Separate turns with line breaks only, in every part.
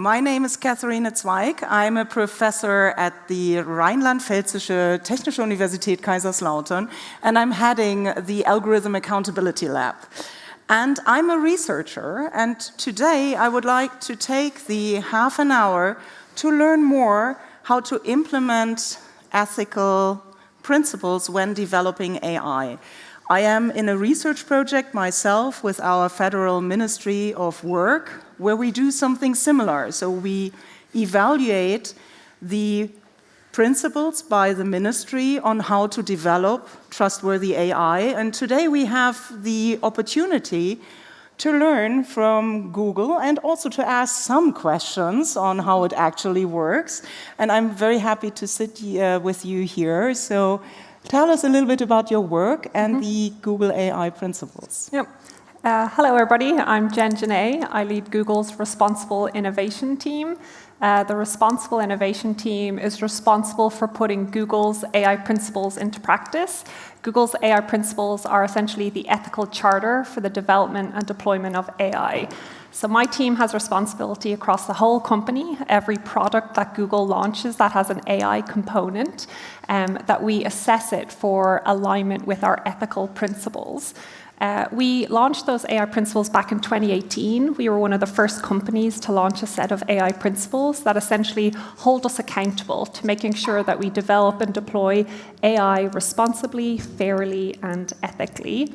my name is Katharina Zweig. I'm a professor at the Rheinland-Pfälzische Technische Universität Kaiserslautern, and I'm heading the Algorithm Accountability Lab. And I'm a researcher, and today I would like to take the half an hour to learn more how to implement ethical principles when developing AI. I am in a research project myself with our Federal Ministry of Work, where we do something similar. So we evaluate the principles by the ministry on how to develop trustworthy AI. And today we have the opportunity to learn from Google and also to ask some questions on how it actually works. And I'm very happy to sit with you here. So tell us a little bit about your work and the Google AI principles.
Yep. Hello, everybody. I'm Gennai. I lead Google's Responsible Innovation team. The Responsible Innovation team is responsible for putting Google's AI principles into practice. Google's AI principles are essentially the ethical charter for the development and deployment of AI. So my team has responsibility across the whole company. Every product that Google launches that has an AI component, that we assess it for alignment with our ethical principles. We launched those AI principles back in 2018. We were one of the first companies to launch a set of AI principles that essentially hold us accountable to making sure that we develop and deploy AI responsibly, fairly, and ethically.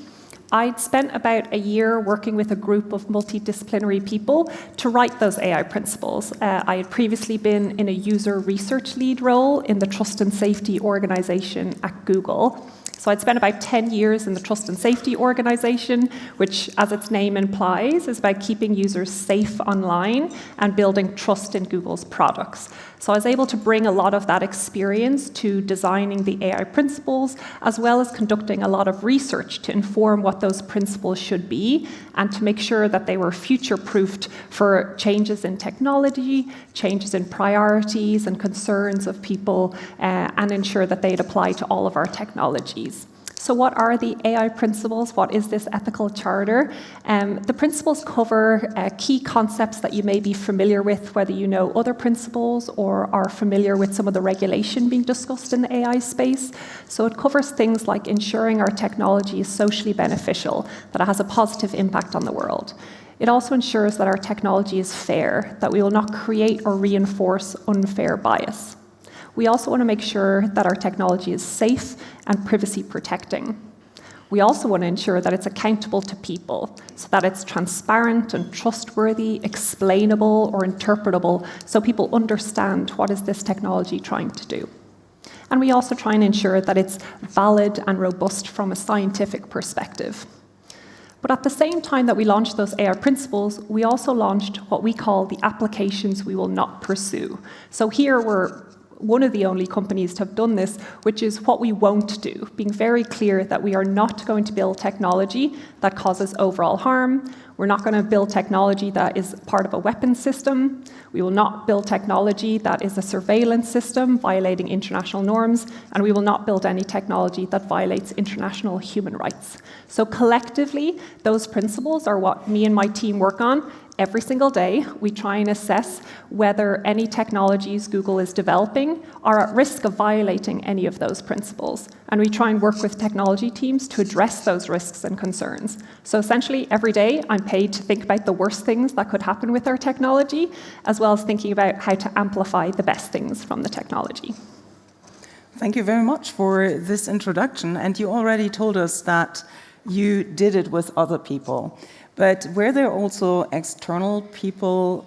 I'd spent about a year working with a group of multidisciplinary people to write those AI principles. I had previously been in a user research lead role in the Trust and Safety organization at Google. So I'd spent about 10 years in the Trust and Safety organization, which, as its name implies, is about keeping users safe online and building trust in Google's products. So I was able to bring a lot of that experience to designing the AI principles, as well as conducting a lot of research to inform what those principles should be and to make sure that they were future-proofed for changes in technology, changes in priorities and concerns of people, and ensure that they'd apply to all of our technologies. So what are the AI principles? What is this ethical charter? The principles cover key concepts that you may be familiar with, whether you know other principles or are familiar with some of the regulation being discussed in the AI space. So it covers things like ensuring our technology is socially beneficial, that it has a positive impact on the world. It also ensures that our technology is fair, that we will not create or reinforce unfair bias. We also want to make sure that our technology is safe and privacy protecting. We also want to ensure that it's accountable to people, so that it's transparent and trustworthy, explainable or interpretable, so people understand what is this technology trying to do. And we also try and ensure that it's valid and robust from a scientific perspective. But at the same time that we launched those AI principles, we also launched what we call the applications we will not pursue. So here we're one of the only companies to have done this, which is what we won't do, being very clear that we are not going to build technology that causes overall harm. We're not going to build technology that is part of a weapons system. We will not build technology that is a surveillance system violating international norms, and we will not build any technology that violates international human rights. So collectively, those principles are what me and my team work on. Every single day, we try and assess whether any technologies Google is developing are at risk of violating any of those principles. And we try and work with technology teams to address those risks and concerns. So essentially, every day, I'm paid to think about the worst things that could happen with our technology, as well as thinking about how to amplify the best things from the technology.
Thank you very much for this introduction. And you already told us that you did it with other people. But were there also external people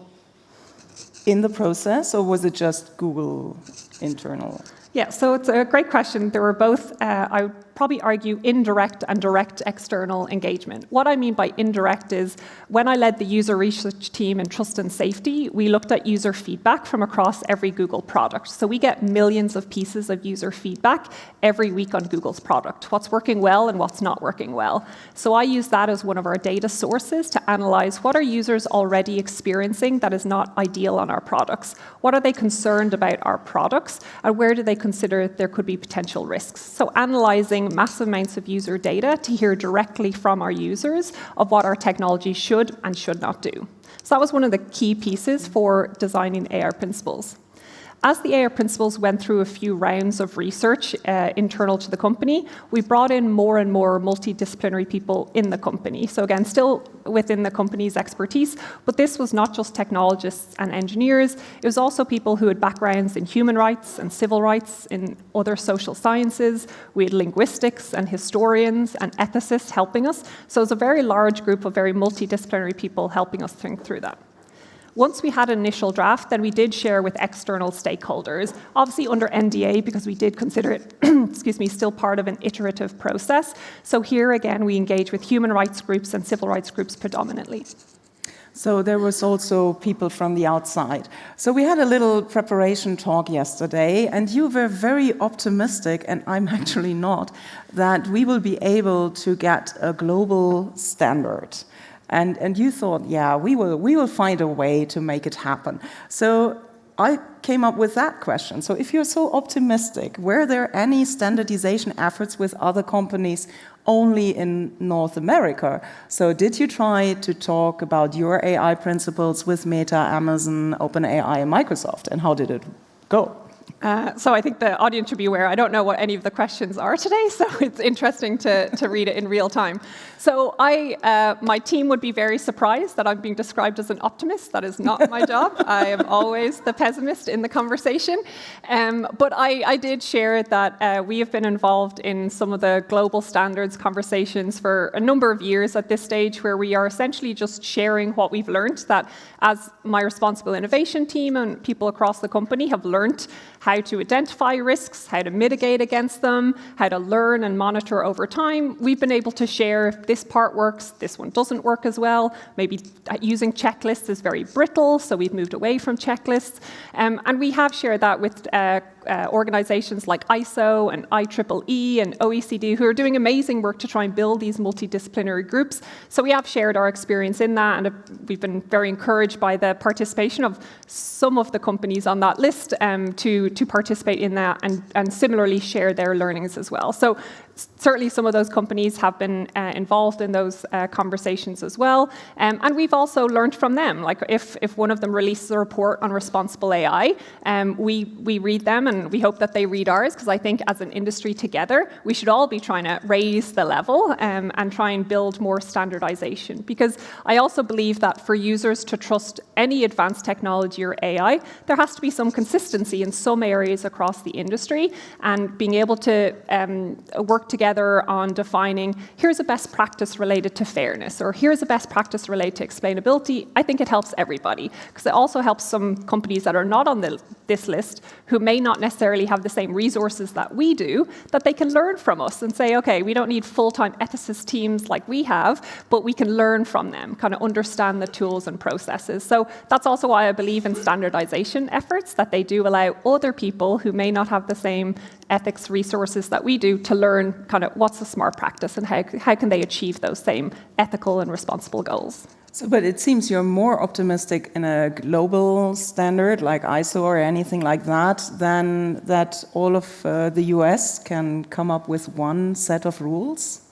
in the process, or was it just Google internal?
Yeah, so it's a great question. There were both, I would probably argue, indirect and direct external engagement. What I mean by indirect is when I led the user research team in Trust and Safety, we looked at user feedback from across every Google product. So we get millions of pieces of user feedback every week on Google's product, what's working well and what's not working well. So I use that as one of our data sources to analyze what are users already experiencing that is not ideal on our products. What are they concerned about our products, and where do they consider there could be potential risks. So analyzing massive amounts of user data to hear directly from our users of what our technology should and should not do. So that was one of the key pieces for designing AI principles. As the AI principles went through a few rounds of research internal to the company, we brought in more and more multidisciplinary people in the company. So again, still within the company's expertise, but this was not just technologists and engineers, it was also people who had backgrounds in human rights and civil rights, in other social sciences. We had linguistics and historians and ethicists helping us. So it was a very large group of very multidisciplinary people helping us think through that. Once we had an initial draft, then we did share with external stakeholders, obviously under NDA because we did consider it, still part of an iterative process. So here again, we engage with human rights groups and civil rights groups predominantly.
So there was also people from the outside. So we had a little preparation talk yesterday, and you were very optimistic, and I'm actually not, that we will be able to get a global standard. And you thought, yeah, we will find a way to make it happen. So I came up with that question. So if you're so optimistic, were there any standardization efforts with other companies only in North America? So did you try to talk about your AI principles with Meta, Amazon, OpenAI, and Microsoft? And how did it go?
So I think the audience should be aware, I don't know what any of the questions are today, so it's interesting to read it in real time. So my team would be very surprised that I'm being described as an optimist. That is not my job. I am always the pessimist in the conversation. But I did share that we have been involved in some of the global standards conversations for a number of years at this stage, where we are essentially just sharing what we've learned, that as my responsible innovation team and people across the company have learned how to identify risks, how to mitigate against them, how to learn and monitor over time. We've been able to share if this part works, this one doesn't work as well. Maybe using checklists is very brittle, so we've moved away from checklists. And we have shared that with organizations like ISO and IEEE and OECD, who are doing amazing work to try and build these multidisciplinary groups. So we have shared our experience in that, and we've been very encouraged by the participation of some of the companies on that list to participate in that and similarly share their learnings as well. So certainly some of those companies have been involved in those conversations as well. And we've also learned from them. Like if one of them releases a report on responsible AI, we read them and we hope that they read ours, because I think as an industry together, we should all be trying to raise the level and try and build more standardization. Because I also believe that for users to trust any advanced technology or AI, there has to be some consistency in some areas across the industry, and being able to work together on defining, here's a best practice related to fairness, or here's a best practice related to explainability. I think it helps everybody, because it also helps some companies that are not on this list, who may not necessarily have the same resources that we do, that they can learn from us and say, okay, we don't need full-time ethicist teams like we have, but we can learn from them, kind of understand the tools and processes. So that's also why I believe in standardization efforts, that they do allow other people who may not have the same ethics resources that we do to learn kind of what's a smart practice and how can they achieve those same ethical and responsible goals.
So, but it seems you're more optimistic in a global standard like ISO or anything like that than that all of the US can come up with one set of rules?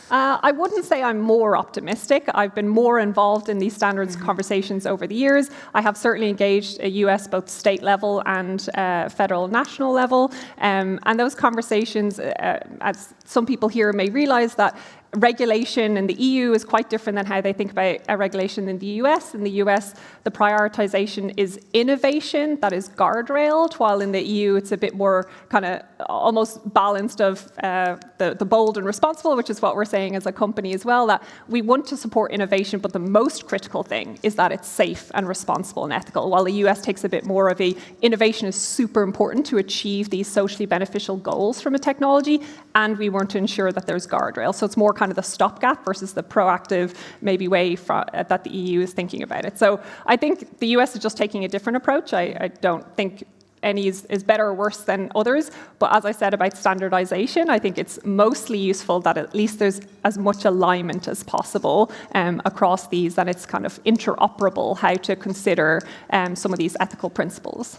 I wouldn't say I'm more optimistic. I've been more involved in these standards conversations over the years. I have certainly engaged a US both state level and federal national level. And those conversations, as some people here may realize, that regulation in the EU is quite different than how they think about a regulation in the US. In the US, the prioritization is innovation that is guardrailed, while in the EU it's a bit more kind of almost balanced of the bold and responsible, which is what we're saying as a company as well, that we want to support innovation, but the most critical thing is that it's safe and responsible and ethical, while the US takes a bit more of a innovation is super important to achieve these socially beneficial goals from a technology, and we want to ensure that there's guardrails. So it's more kind of the stopgap versus the proactive maybe way that the EU is thinking about it. So I think the US is just taking a different approach. I don't think any is better or worse than others. But as I said about standardization, I think it's mostly useful that at least there's as much alignment as possible across these, that it's kind of interoperable how to consider some of these ethical principles.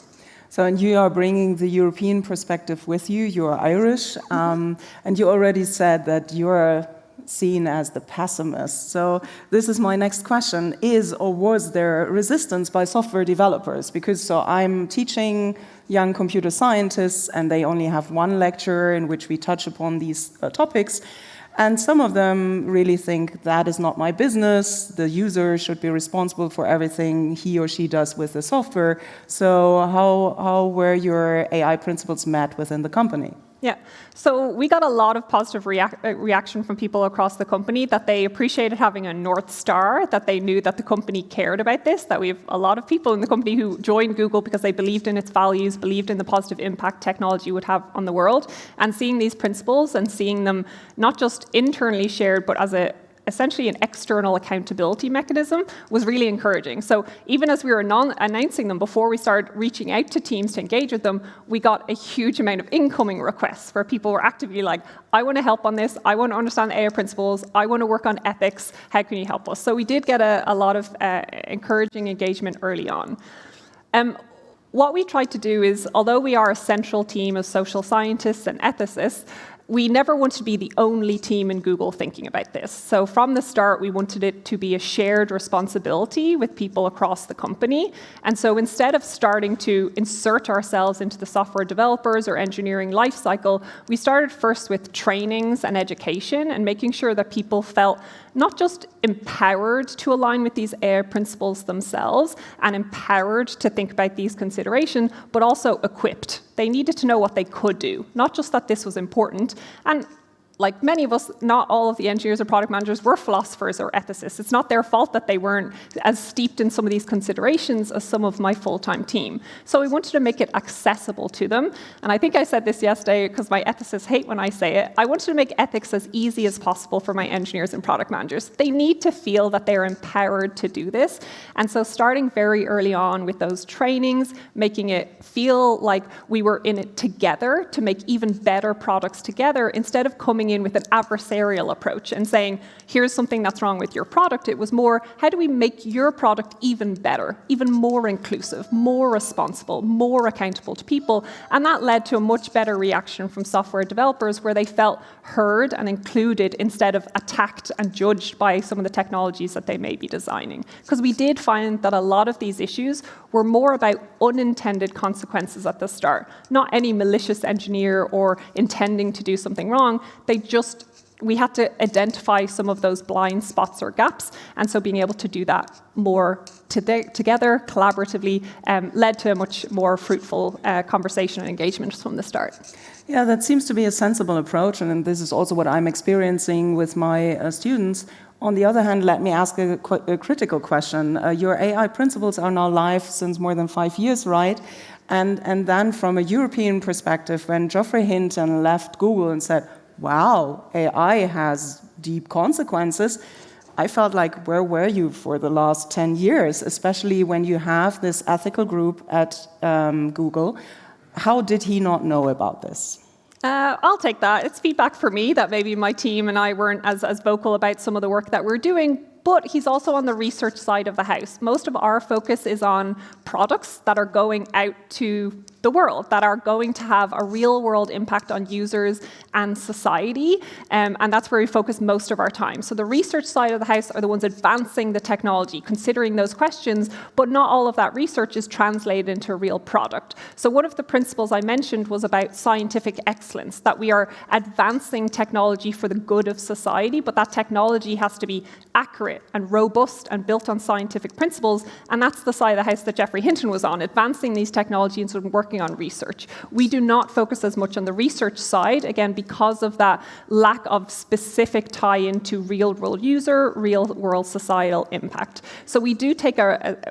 So, and you are bringing the European perspective with you. You are Irish, and you already said that you are seen as the pessimist. So this is my next question. Is or was there resistance by software developers? Because so I'm teaching young computer scientists, and they only have one lecture in which we touch upon these topics. And some of them really think that is not my business. The user should be responsible for everything he or she does with the software. So how were your AI principles met within the company?
Yeah, so we got a lot of positive reaction from people across the company that they appreciated having a North Star, that they knew that the company cared about this, that we have a lot of people in the company who joined Google because they believed in its values, believed in the positive impact technology would have on the world, and seeing these principles and seeing them not just internally shared, but as essentially an external accountability mechanism was really encouraging. So even as we were announcing them, before we started reaching out to teams to engage with them, we got a huge amount of incoming requests where people were actively like, I want to help on this, I want to understand AI principles, I want to work on ethics, how can you help us? So we did get a lot of encouraging engagement early on. What we tried to do is, although we are a central team of social scientists and ethicists, we never wanted to be the only team in Google thinking about this. So from the start, we wanted it to be a shared responsibility with people across the company. And so instead of starting to insert ourselves into the software developers or engineering lifecycle, we started first with trainings and education and making sure that people felt not just empowered to align with these AI principles themselves and empowered to think about these considerations, but also equipped. They needed to know what they could do, not just that this was important. And like many of us, not all of the engineers or product managers were philosophers or ethicists. It's not their fault that they weren't as steeped in some of these considerations as some of my full-time team. So we wanted to make it accessible to them. And I think I said this yesterday because my ethicists hate when I say it. I wanted to make ethics as easy as possible for my engineers and product managers. They need to feel that they're empowered to do this. And so starting very early on with those trainings, making it feel like we were in it together to make even better products together instead of coming in with an adversarial approach and saying, here's something that's wrong with your product. It was more, how do we make your product even better, even more inclusive, more responsible, more accountable to people? And that led to a much better reaction from software developers where they felt heard and included instead of attacked and judged by some of the technologies that they may be designing. Because we did find that a lot of these issues were more about unintended consequences at the start, not any malicious engineer or intending to do something wrong. We had to identify some of those blind spots or gaps, and so being able to do that more together, collaboratively, led to a much more fruitful conversation and engagement from the start.
Yeah, that seems to be a sensible approach, and this is also what I'm experiencing with my students. On the other hand, let me ask a critical question. Your AI principles are now live since more than 5 years, right? And then from a European perspective, when Geoffrey Hinton left Google and said, wow, AI has deep consequences, I felt like, where were you for the last 10 years, especially when you have this ethical group at Google? How did he not know about this?
I'll take that. It's feedback for me that maybe my team and I weren't as vocal about some of the work that we're doing. But he's also on the research side of the house. Most of our focus is on products that are going out to the world, that are going to have a real-world impact on users and society, and that's where we focus most of our time. So the research side of the house are the ones advancing the technology, considering those questions, but not all of that research is translated into a real product. So one of the principles I mentioned was about scientific excellence, that we are advancing technology for the good of society, but that technology has to be accurate and robust and built on scientific principles, and that's the side of the house that Geoffrey Hinton was on, advancing these technologies and working on research. We do not focus as much on the research side, again, because of that lack of specific tie-in to real-world user, real-world societal impact. So we do take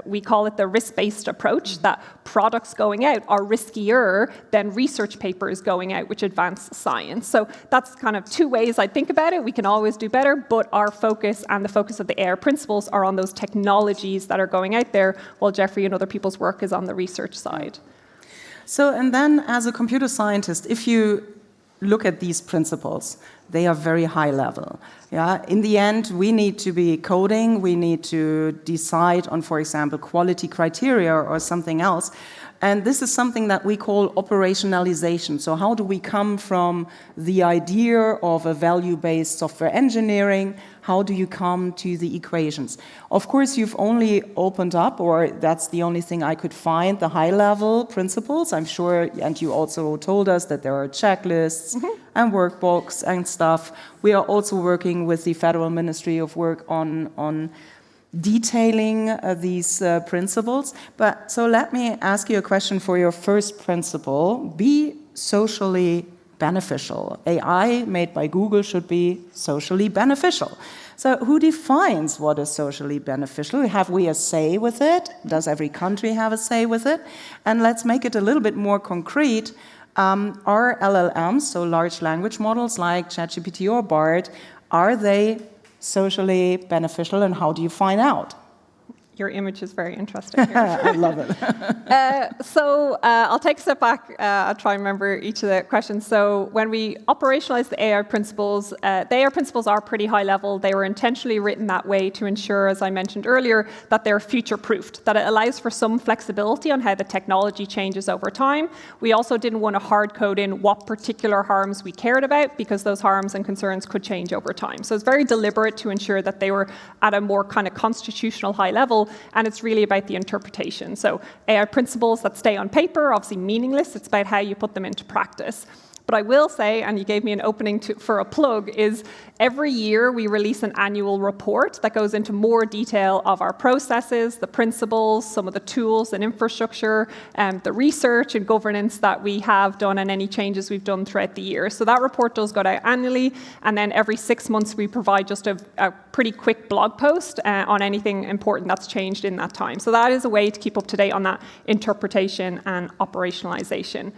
we call it the risk-based approach, that products going out are riskier than research papers going out, which advance science. So that's kind of two ways I think about it. We can always do better, but our focus and the focus of the AI principles are on those technologies that are going out there, while Geoffrey and other people's work is on the research side.
So, and then as a computer scientist, if you look at these principles, they are very high level. Yeah? In the end, we need to be coding, we need to decide on, for example, quality criteria or something else. And this is something that we call operationalization. So how do we come from the idea of a value-based software engineering? How do you come to the equations? Of course, you've only opened up, or that's the only thing I could find, the high-level principles. I'm sure, and you also told us that there are checklists and workbooks and stuff. We are also working with the Federal Ministry of Work on detailing these principles. But so let me ask you a question for your first principle. Be socially beneficial. AI made by Google should be socially beneficial. So who defines what is socially beneficial? Have we a say with it? Does every country have a say with it? And let's make it a little bit more concrete. Are LLMs, so large language models like ChatGPT or BART, are they socially beneficial, and how do you find out?
Your image is very interesting here.
I love it.
I'll take a step back. I'll try and remember each of the questions. So when we operationalize the AI principles are pretty high level. They were intentionally written that way to ensure, as I mentioned earlier, that they're future-proofed, that it allows for some flexibility on how the technology changes over time. We also didn't want to hard code in what particular harms we cared about, because those harms and concerns could change over time. So it's very deliberate to ensure that they were at a more kind of constitutional high level, and it's really about the interpretation. So AI principles that stay on paper, obviously meaningless. It's about how you put them into practice. But I will say, and you gave me an opening for a plug, is every year we release an annual report that goes into more detail of our processes, the principles, some of the tools and infrastructure, the research and governance that we have done, and any changes we've done throughout the year. So that report does go out annually, and then every 6 months we provide just a pretty quick blog post on anything important that's changed in that time. So that is a way to keep up to date on that interpretation and operationalization.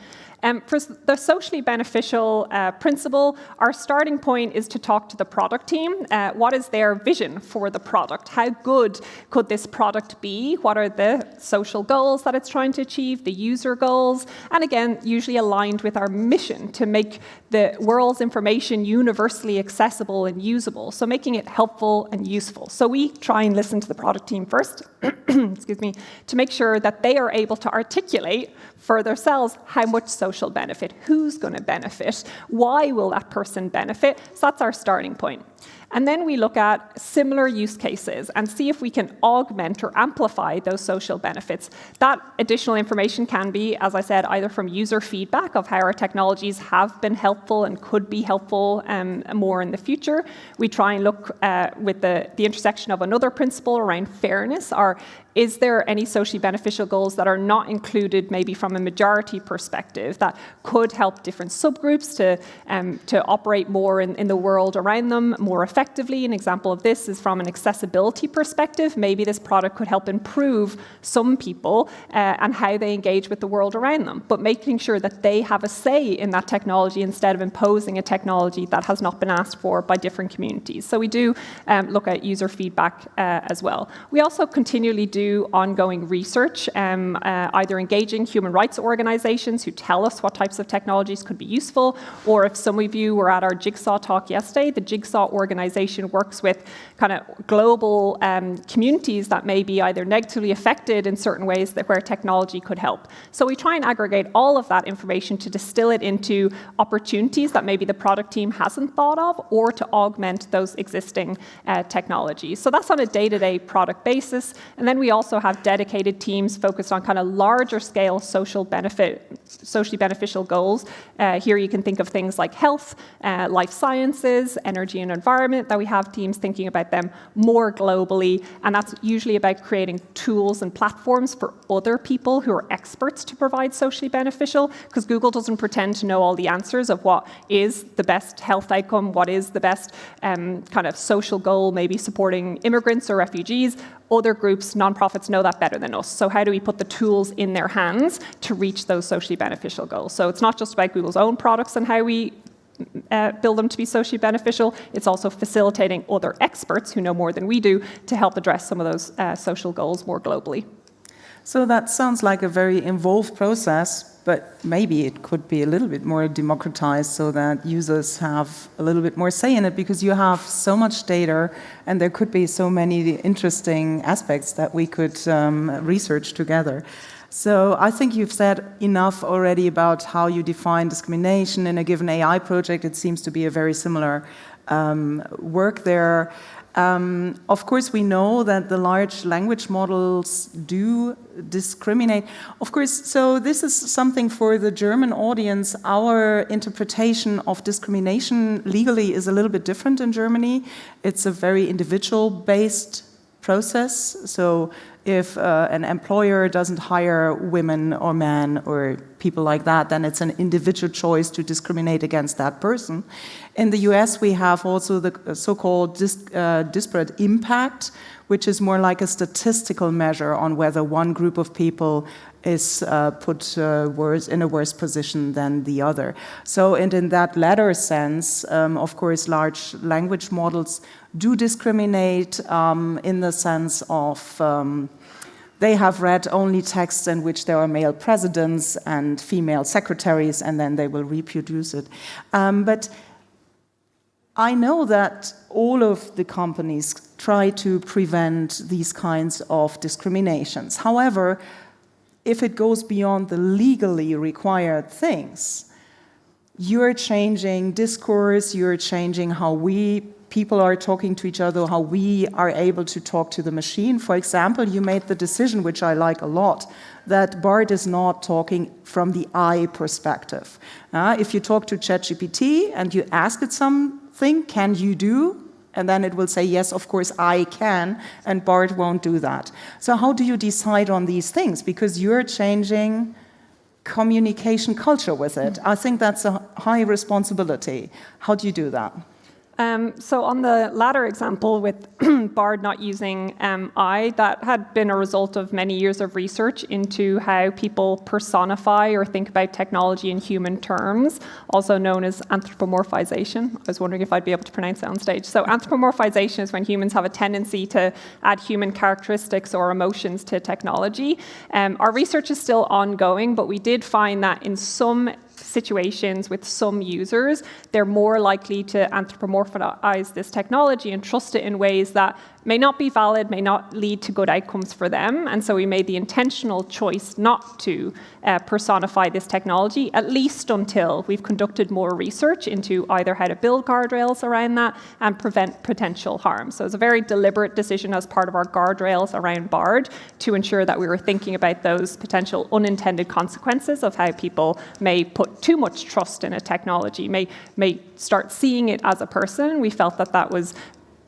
For the socially beneficial principle, our starting point is to talk to the product team. What is their vision for the product? How good could this product be? What are the social goals that it's trying to achieve, the user goals? And again, usually aligned with our mission to make the world's information universally accessible and usable, so making it helpful and useful. So we try and listen to the product team first, excuse me, to make sure that they are able to articulate for themselves how much social benefit, who's going to benefit, why will that person benefit. So that's our starting point. And then we look at similar use cases and see if we can augment or amplify those social benefits. That additional information can be, as I said, either from user feedback of how our technologies have been helpful and could be helpful more in the future. We try and look with the intersection of another principle around fairness, or is there any socially beneficial goals that are not included maybe from a majority perspective that could help different subgroups to operate more in the world around them more effectively? An example of this is from an accessibility perspective. Maybe this product could help improve some people and how they engage with the world around them, but making sure that they have a say in that technology instead of imposing a technology that has not been asked for by different communities. So we do look at user feedback as well. We also continually do ongoing research, either engaging human rights organizations who tell us what types of technologies could be useful, or if some of you were at our Jigsaw talk yesterday, the Jigsaw organization works with kind of global communities that may be either negatively affected in certain ways where technology could help. So we try and aggregate all of that information to distill it into opportunities that maybe the product team hasn't thought of, or to augment those existing technologies. So that's on a day-to-day product basis. And then we also have dedicated teams focused on kind of larger scale socially beneficial goals. Here you can think of things like health, life sciences, energy and environment, that we have teams thinking about them more globally. And that's usually about creating tools and platforms for other people who are experts to provide socially beneficial, because Google doesn't pretend to know all the answers of what is the best health outcome, what is the best kind of social goal, maybe supporting immigrants or refugees. Other groups, nonprofits, know that better than us. So how do we put the tools in their hands to reach those socially beneficial goals? So it's not just about Google's own products and how we build them to be socially beneficial. It's also facilitating other experts who know more than we do to help address some of those social goals more globally.
So that sounds like a very involved process, but maybe it could be a little bit more democratized so that users have a little bit more say in it, because you have so much data and there could be so many interesting aspects that we could research together. So I think you've said enough already about how you define discrimination in a given AI project. It seems to be a very similar work there. Of course, we know that the large language models do discriminate. Of course, so this is something for the German audience. Our interpretation of discrimination legally is a little bit different in Germany. It's a very individual-based process. So if an employer doesn't hire women or men or people like that, then it's an individual choice to discriminate against that person. In the US, we have also the so-called disparate impact, which is more like a statistical measure on whether one group of people is put in a worse position than the other. So, and in that latter sense, of course, large language models do discriminate in the sense of they have read only texts in which there are male presidents and female secretaries, and then they will reproduce it. But I know that all of the companies try to prevent these kinds of discriminations. However, if it goes beyond the legally required things, you're changing discourse, you're changing how people are talking to each other, how we are able to talk to the machine. For example, you made the decision, which I like a lot, that Bart is not talking from the I perspective. If you talk to ChatGPT and you ask it something, can you do? And then it will say, yes, of course, I can, and Bart won't do that. So how do you decide on these things? Because you're changing communication culture with it. I think that's a high responsibility. How do you do that?
So on the latter example with Bard not using I, that had been a result of many years of research into how people personify or think about technology in human terms, also known as anthropomorphization. I was wondering if I'd be able to pronounce that on stage. So anthropomorphization is when humans have a tendency to add human characteristics or emotions to technology. Our research is still ongoing, but we did find that in some situations with some users, they're more likely to anthropomorphize this technology and trust it in ways that may not be valid, may not lead to good outcomes for them. And so we made the intentional choice not to personify this technology, at least until we've conducted more research into either how to build guardrails around that and prevent potential harm. So it's a very deliberate decision as part of our guardrails around BARD to ensure that we were thinking about those potential unintended consequences of how people may put too much trust in a technology, may start seeing it as a person. We felt that that was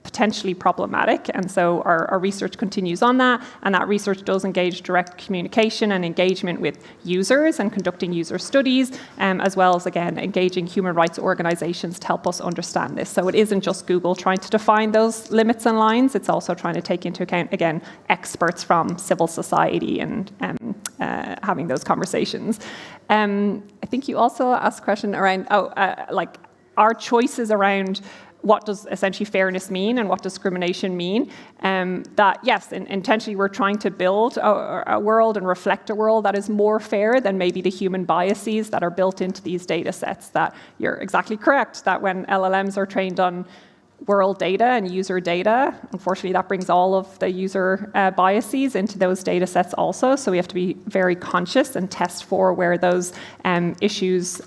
potentially problematic, and so our research continues on that, and that research does engage direct communication and engagement with users and conducting user studies, as well as, again, engaging human rights organizations to help us understand this. So it isn't just Google trying to define those limits and lines, it's also trying to take into account, again, experts from civil society and having those conversations. I think you also asked a question around, like our choices around what does essentially fairness mean and what discrimination mean? That, yes, intentionally we're trying to build a world and reflect a world that is more fair than maybe the human biases that are built into these data sets. That you're exactly correct, that when LLMs are trained on world data and user data, unfortunately that brings all of the user biases into those data sets also. So we have to be very conscious and test for where those issues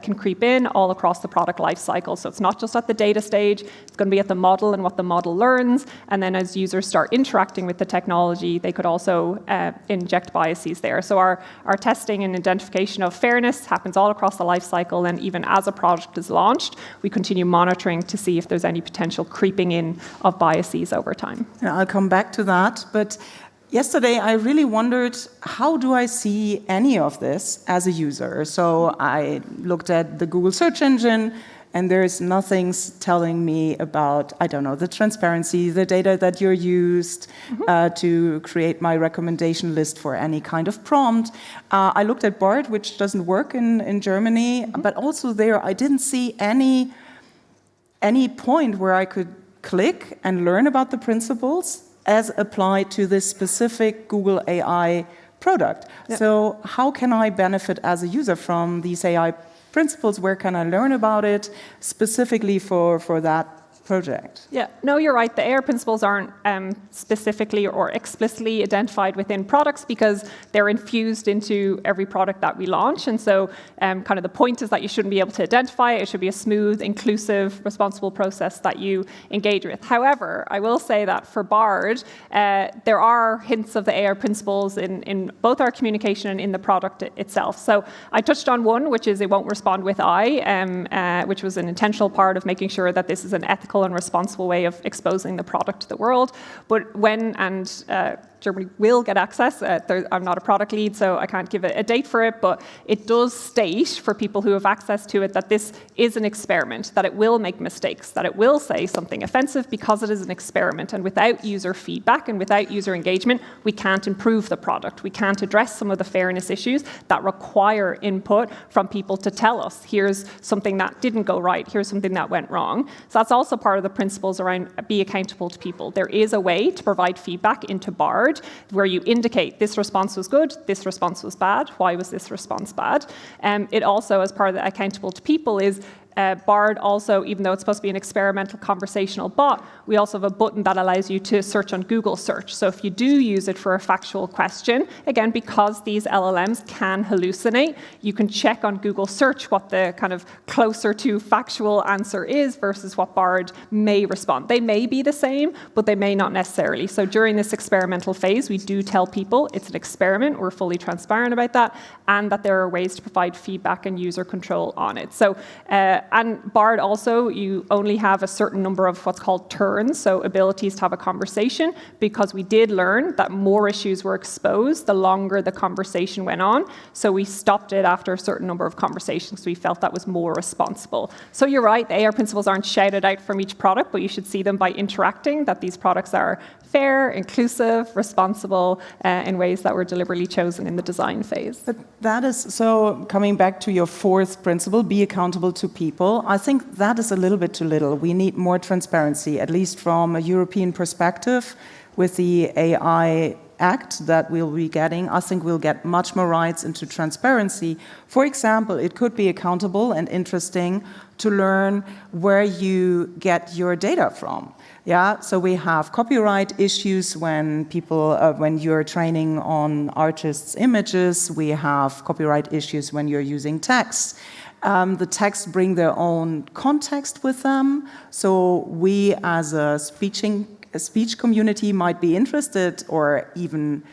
can creep in all across the product life cycle. So it's not just at the data stage, it's going to be at the model and what the model learns, and then as users start interacting with the technology, they could also inject biases there. So our testing and identification of fairness happens all across the life cycle, and even as a product is launched, we continue monitoring to see if there's any potential creeping in of biases over time.
Yeah, I'll come back to that, but yesterday, I really wondered, how do I see any of this as a user? So I looked at the Google search engine, and there's nothing telling me about, I don't know, the transparency, the data that you're used to create my recommendation list for any kind of prompt. I looked at BARD, which doesn't work in Germany, but also there I didn't see any point where I could click and learn about the principles as applied to this specific Google AI product. Yep. So how can I benefit as a user from these AI principles? Where can I learn about it specifically for that project.
Yeah, no, you're right. The AI principles aren't specifically or explicitly identified within products because they're infused into every product that we launch. And so kind of the point is that you shouldn't be able to identify it. It should be a smooth, inclusive, responsible process that you engage with. However, I will say that for Bard, there are hints of the AI principles in both our communication and in the product itself. So I touched on one, which is it won't respond with I, which was an intentional part of making sure that this is an ethical and responsible way of exposing the product to the world. But when, and Germany will get access. I'm not a product lead, so I can't give a date for it, but it does state for people who have access to it that this is an experiment, that it will make mistakes, that it will say something offensive because it is an experiment. And without user feedback and without user engagement, we can't improve the product. We can't address some of the fairness issues that require input from people to tell us, here's something that didn't go right, here's something that went wrong. So that's also part of the principles around be accountable to people. There is a way to provide feedback into Bard where you indicate this response was good, this response was bad, why was this response bad? It also, as part of the accountable to people, is Bard also, even though it's supposed to be an experimental conversational bot, we also have a button that allows you to search on Google search. So if you do use it for a factual question, again, because these LLMs can hallucinate, you can check on Google search what the kind of closer to factual answer is versus what Bard may respond. They may be the same, but they may not necessarily. So during this experimental phase, we do tell people it's an experiment, we're fully transparent about that, and that there are ways to provide feedback and user control on it. So and Bard also, you only have a certain number of what's called turns, so abilities to have a conversation, because we did learn that more issues were exposed the longer the conversation went on. So we stopped it after a certain number of conversations. We felt that was more responsible. So you're right, the AI principles aren't shouted out from each product, but you should see them by interacting, that these products are fair, inclusive, responsible in ways that were deliberately chosen in the design phase.
But that is, so coming back to your fourth principle, be accountable to people, I think that is a little bit too little. We need more transparency, at least from a European perspective. With the AI Act that we'll be getting, I think we'll get much more rights into transparency. For example, it could be accountable and interesting to learn where you get your data from. Yeah, so we have copyright issues when people, when you're training on artists' images. We have copyright issues when you're using text. The texts bring their own context with them. So we, as a speech community, might be interested or even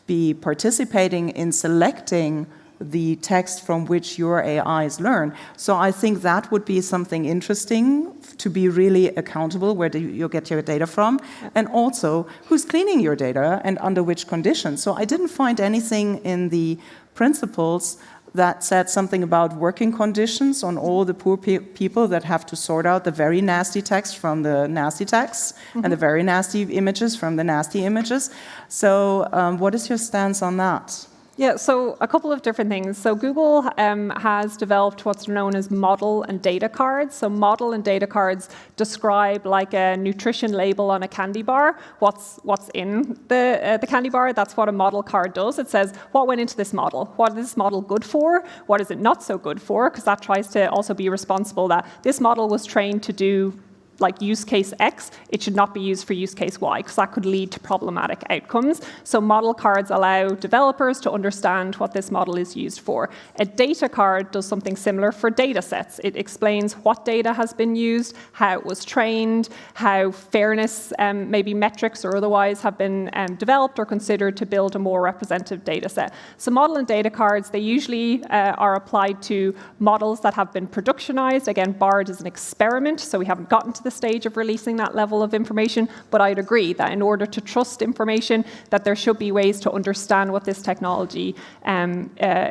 be participating in selecting the text from which your AIs learn. So I think that would be something interesting to be really accountable, where do you get your data from, and also who's cleaning your data and under which conditions. So I didn't find anything in the principles that said something about working conditions on all the poor people that have to sort out the very nasty text from the nasty text and the very nasty images from the nasty images. So what is your stance on that?
Yeah, so a couple of different things. So Google has developed what's known as model and data cards. So model and data cards describe, like a nutrition label on a candy bar, what's in the candy bar. That's what a model card does. It says, what went into this model? What is this model good for? What is it not so good for? Because that tries to also be responsible that this model was trained to do like use case X, it should not be used for use case Y, because that could lead to problematic outcomes. So model cards allow developers to understand what this model is used for. A data card does something similar for data sets. It explains what data has been used, how it was trained, how fairness, maybe metrics or otherwise, have been developed or considered to build a more representative data set. So model and data cards, they usually are applied to models that have been productionized. Again, Bard is an experiment, so we haven't gotten to the stage of releasing that level of information, but I'd agree that in order to trust information, that there should be ways to understand what this technology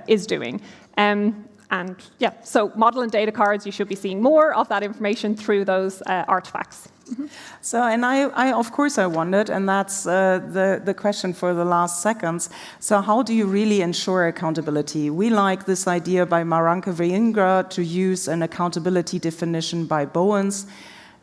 is doing. And yeah, so model and data cards, you should be seeing more of that information through those artifacts.
So, and I of course I wondered, and that's the question for the last seconds. So how do you really ensure accountability? We like this idea by Maranka Veingra to use an accountability definition by Bowens.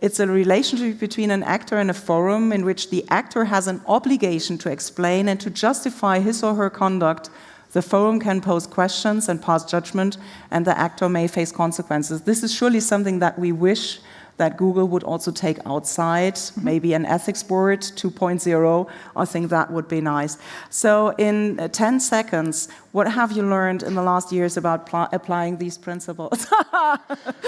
It's a relationship between an actor and a forum in which the actor has an obligation to explain and to justify his or her conduct. The forum can pose questions and pass judgment, and the actor may face consequences. This is surely something that we wish that Google would also take outside, maybe an ethics board 2.0. I think that would be nice. So in 10 seconds, what have you learned in the last years about applying these principles?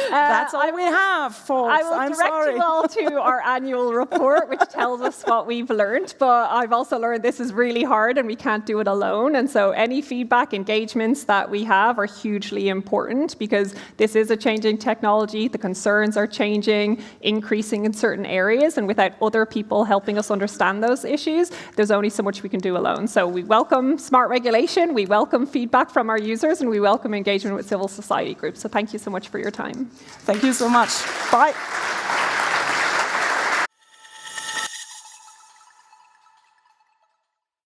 That's all we have, folks.
I will direct you all to our annual report, which tells us what we've learned. But I've also learned this is really hard and we can't do it alone. And so any feedback, engagements that we have are hugely important because this is a changing technology. The concerns are changing, increasing in certain areas. And without other people helping us understand those issues, there's only so much we can do alone. So we welcome smart regulation. We welcome feedback from our users, and we welcome engagement with civil society groups. So thank you so much for your time.
Thank you so much. Bye.